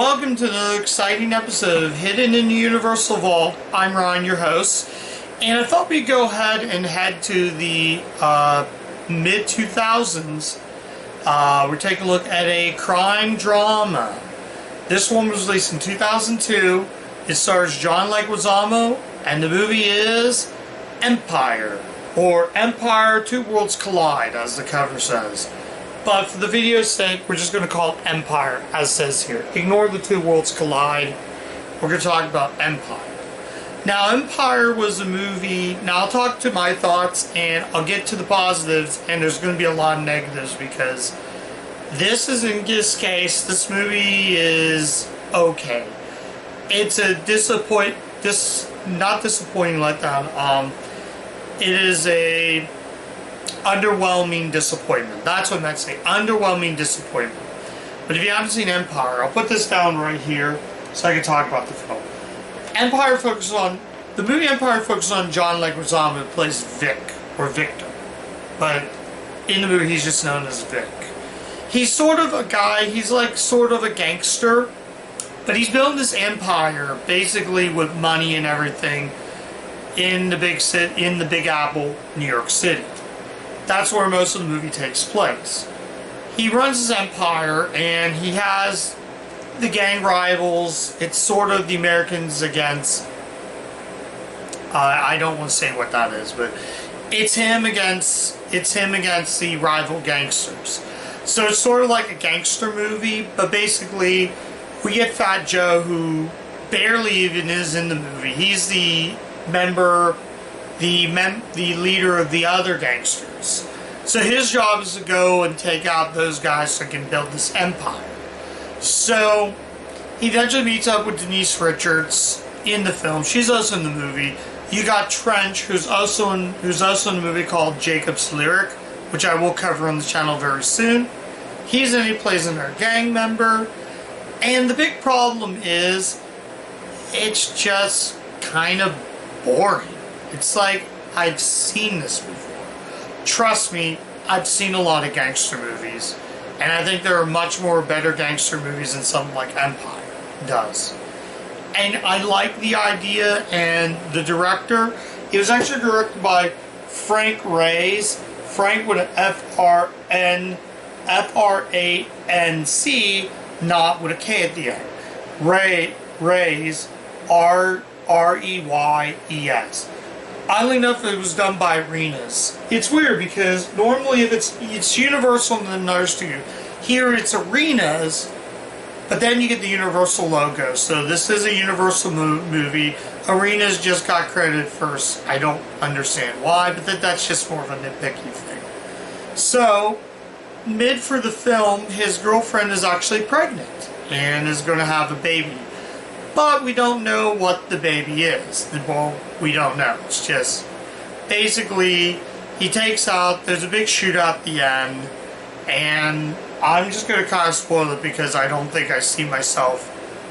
welcome to the exciting episode of Hidden in the Universal Vault. I'm Ryan, your host, and I thought we'd go ahead and head to the mid-2000s. We're taking a look at a crime drama. This one was released in 2002. It stars John Leguizamo, and the movie is Empire, or Empire: Two Worlds Collide, as the cover says. But for the video's sake, we're just going to call it Empire, as it says here. Ignore the Two Worlds Collide. We're going to talk about Empire. Now, Empire was a movie. Now, I'll talk to my thoughts, and I'll get to the positives, and there's going to be a lot of negatives, because this is, in this case, this movie is okay. It's a not disappointing letdown. It is a underwhelming disappointment. That's what I meant to say. Underwhelming disappointment. But if you haven't seen Empire, I'll put this down right here so I can talk about the film. The movie Empire focuses on John Leguizamo, who plays Vic, or Victor. But in the movie, he's just known as Vic. He's sort of a guy, he's like sort of a gangster, but he's building this empire, basically with money and everything, in the Big Apple, New York City. That's where most of the movie takes place. He runs his empire, and he has the gang rivals. It's sort of the Americans against... I don't want to say what that is, but it's him against the rival gangsters. So it's sort of like a gangster movie, but basically we get Fat Joe, who barely even is in the movie. He's the leader of the other gangsters. So his job is to go and take out those guys so he can build this empire. So he eventually meets up with Denise Richards in the film. She's also in the movie. You got Trench, who's also in the movie called Jacob's Lyric, which I will cover on the channel very soon. He plays another gang member. And the big problem is, it's just kind of boring. It's like, I've seen this before. Trust me, I've seen a lot of gangster movies, and I think there are much more better gangster movies than something like Empire does. And I like the idea, and the director, it was actually directed by Frank Race, Frank with an F-R-A-N-C, not with a K at the end. Reyes, R-E-Y-E-S. Oddly enough, it was done by Arenas. It's weird because normally if it's Universal and then another studio. Here it's Arenas, but then you get the Universal logo. So this is a Universal movie. Arenas just got credited first. I don't understand why, but that's just more of a nitpicky thing. So, mid for the film, his girlfriend is actually pregnant and is going to have a baby. But we don't know what the baby is. Well, we don't know. It's just, basically, he takes out, there's a big shootout at the end, and I'm just going to kind of spoil it because I don't think I see myself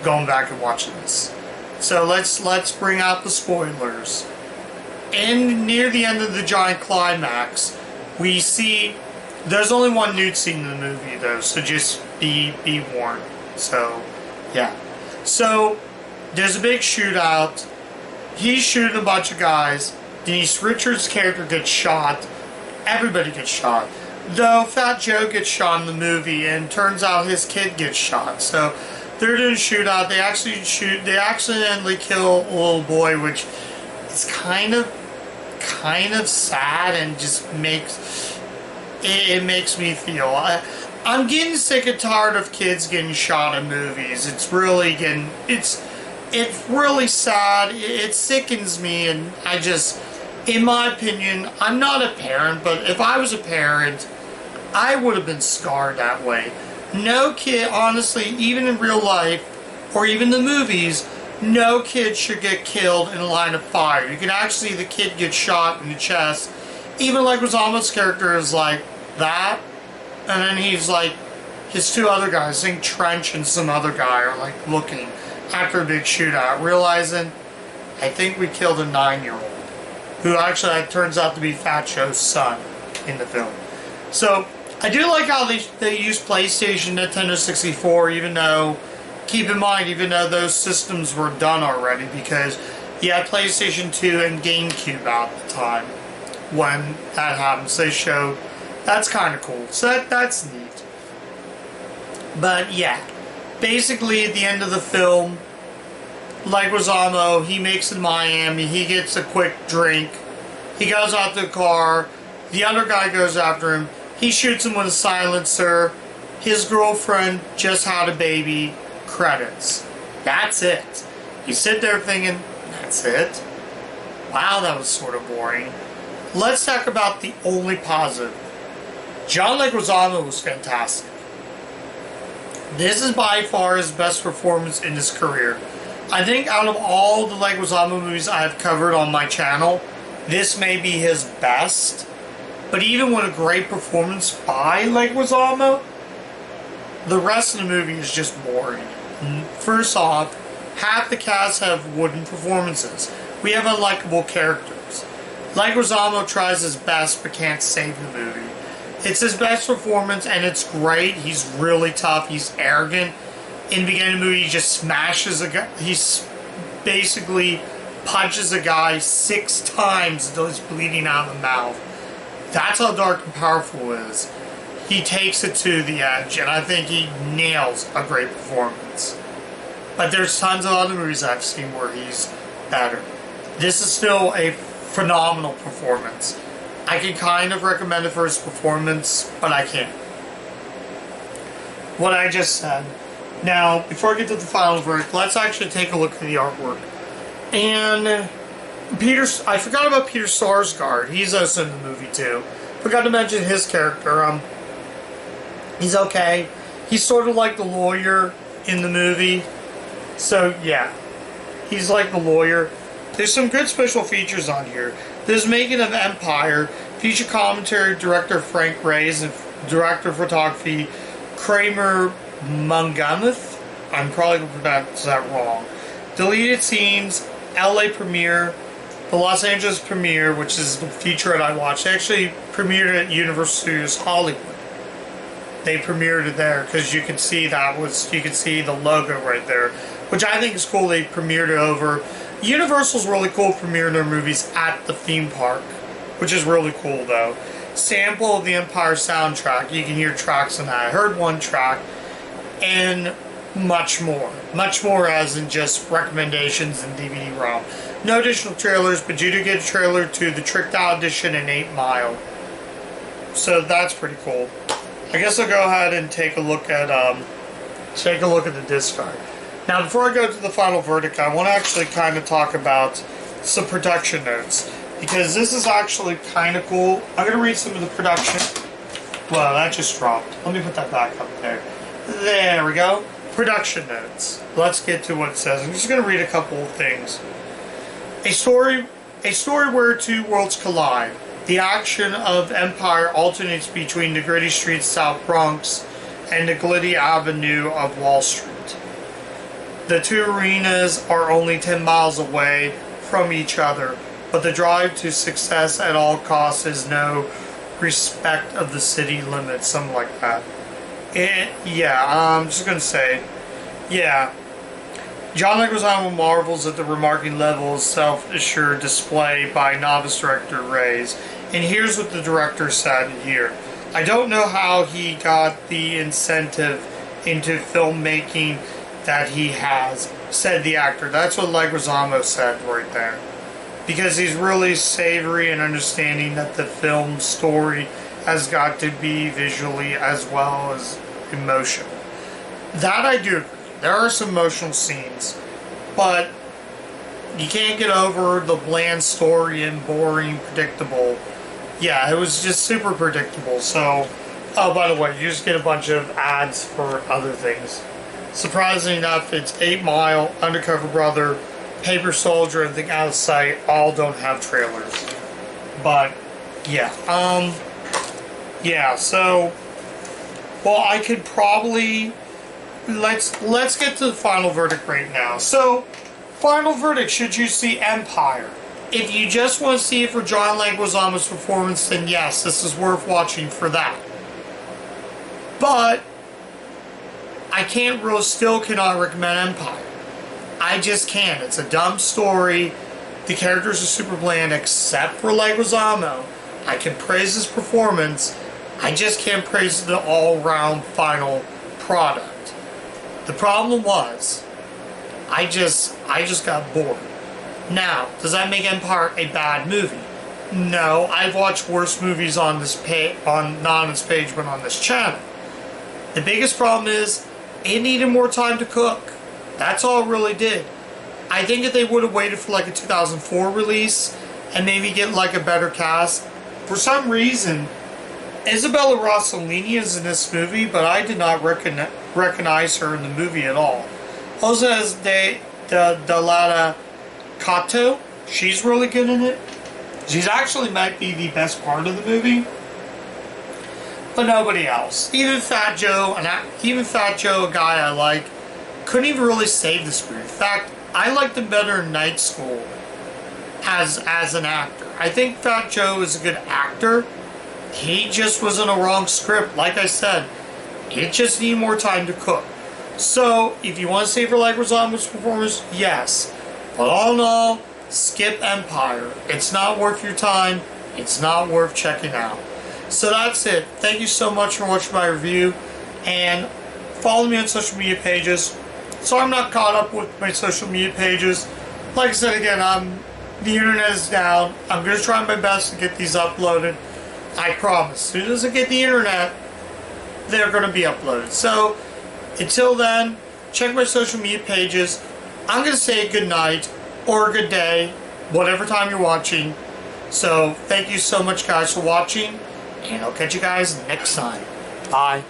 going back and watching this. So let's bring out the spoilers. And near the end of the giant climax, we see, there's only one nude scene in the movie though, so just be warned. So, yeah. So, there's a big shootout. He's shooting a bunch of guys. Denise Richards' character gets shot. Everybody gets shot. Though Fat Joe gets shot in the movie, and turns out his kid gets shot. So, they're doing a shootout. They accidentally kill a little boy, which is kind of sad, and just makes me feel... I'm getting sick and tired of kids getting shot in movies. It's really sad. It sickens me, and in my opinion, I'm not a parent, but if I was a parent, I would have been scarred that way. No kid, honestly, even in real life, or even the movies, no kid should get killed in a line of fire. You can actually see the kid get shot in the chest. Even like Leguizamo's character is like that. And then he's like, his two other guys, I think Trench and some other guy, are like looking after a big shootout, realizing, I think we killed a 9-year-old. Who actually turns out to be Fat Joe's son in the film. So, I do like how they use PlayStation, Nintendo 64, even though keep in mind, even though those systems were done already, because you had PlayStation 2 and GameCube out at the time when that happens. They showed, that's kind of cool. So that's neat. But yeah, basically at the end of the film, Leguizamo, he makes it in Miami, he gets a quick drink, he goes out to the car, the other guy goes after him, he shoots him with a silencer, his girlfriend just had a baby, credits. That's it. You sit there thinking, that's it? Wow, that was sort of boring. Let's talk about the only positive. John Leguizamo was fantastic. This is by far his best performance in his career. I think out of all the Leguizamo movies I've covered on my channel, this may be his best. But even with a great performance by Leguizamo, the rest of the movie is just boring. First off, half the cast have wooden performances. We have unlikable characters. Leguizamo tries his best but can't save the movie. It's his best performance and it's great. He's really tough. He's arrogant. In the beginning of the movie, he just smashes a guy. He basically punches a guy 6 times until he's bleeding out of the mouth. That's how dark and powerful it is. He takes it to the edge, and I think he nails a great performance. But there's tons of other movies I've seen where he's better. This is still a phenomenal performance. I can kind of recommend it for his performance, but I can't. What I just said. Now, before I get to the final verdict, let's actually take a look at the artwork. And I forgot about Peter Sarsgaard. He's also in the movie too. Forgot to mention his character. He's okay. He's sort of like the lawyer in the movie. So yeah, he's like the lawyer. There's some good special features on here. There's Making of Empire, feature commentary, director Frank Reyes, and director of photography Kramer Mungamuth. I'm probably going to pronounce that wrong. Deleted scenes, LA premiere, the Los Angeles premiere, which is the featurette I watched, actually premiered at Universal Studios Hollywood. They premiered it there because you can see the logo right there, which I think is cool. They premiered it over. Universal's really cool premiering their movies at the theme park, which is really cool though. Sample of the Empire soundtrack. You can hear tracks in that. I heard one track, and much more. Much more as in just recommendations and DVD-ROM. No additional trailers, but you do get a trailer to the Tricked Out Edition and 8 Mile. So that's pretty cool. I guess I'll go ahead and take a look at the disc art. Now, before I go to the final verdict, I want to actually kind of talk about some production notes, because this is actually kind of cool. I'm going to read some of the production. Well, that just dropped. Let me put that back up there. There we go. Production notes. Let's get to what it says. I'm just going to read a couple of things. A story where two worlds collide. The action of Empire alternates between the gritty streets of South Bronx and the glitty avenue of Wall Street. The two arenas are only 10 miles away from each other, but the drive to success at all costs is no respect of the city limits, something like that. I'm just going to say, yeah. John Leguizamo marvels at the remarking level of self-assured display by novice director Reyes. And here's what the director said here. I don't know how he got the incentive into filmmaking that he has, said the actor. That's what Leguizamo said right there. Because he's really savory and understanding that the film story has got to be visually as well as emotional. That I do agree. There are some emotional scenes, but you can't get over the bland story and boring, predictable. Yeah, it was just super predictable. So, oh, by the way, you just get a bunch of ads for other things. Surprisingly enough, it's 8 Mile, Undercover Brother, Paper Soldier, and Think Out of Sight all don't have trailers. But, yeah. So, well, I could probably... Let's get to the final verdict right now. So, final verdict, should you see Empire? If you just want to see it for John Leguizamo's performance, then yes, this is worth watching for that. But I still cannot recommend Empire. I just can't. It's a dumb story. The characters are super bland except for Leguizamo. I can praise his performance. I just can't praise the all-round final product. The problem was, I just got bored. Now, does that make Empire a bad movie? No, I've watched worse movies on this not on this page, but on this channel. The biggest problem is, it needed more time to cook. That's all it really did. I think if they would have waited for like a 2004 release and maybe get like a better cast. For some reason, Isabella Rossellini is in this movie, but I did not recognize her in the movie at all. Also as Delata Kato, she's really good in it. She's actually might be the best part of the movie. But nobody else. Even Fat Joe, a guy I like, couldn't even really save the movie. In fact, I liked him better in Night School as an actor. I think Fat Joe is a good actor. He just was in a wrong script. Like I said, it just needed more time to cook. So, if you want to save for Leguizamo's performance, yes. But all in all, skip Empire. It's not worth your time. It's not worth checking out. So that's it. Thank you so much for watching my review. And follow me on social media pages. So I'm not caught up with my social media pages. Like I said again, the internet is down. I'm going to try my best to get these uploaded. I promise. As soon as I get the internet, they're going to be uploaded. So until then, check my social media pages. I'm going to say good night or good day, whatever time you're watching. So thank you so much guys for watching, and I'll catch you guys next time. Bye.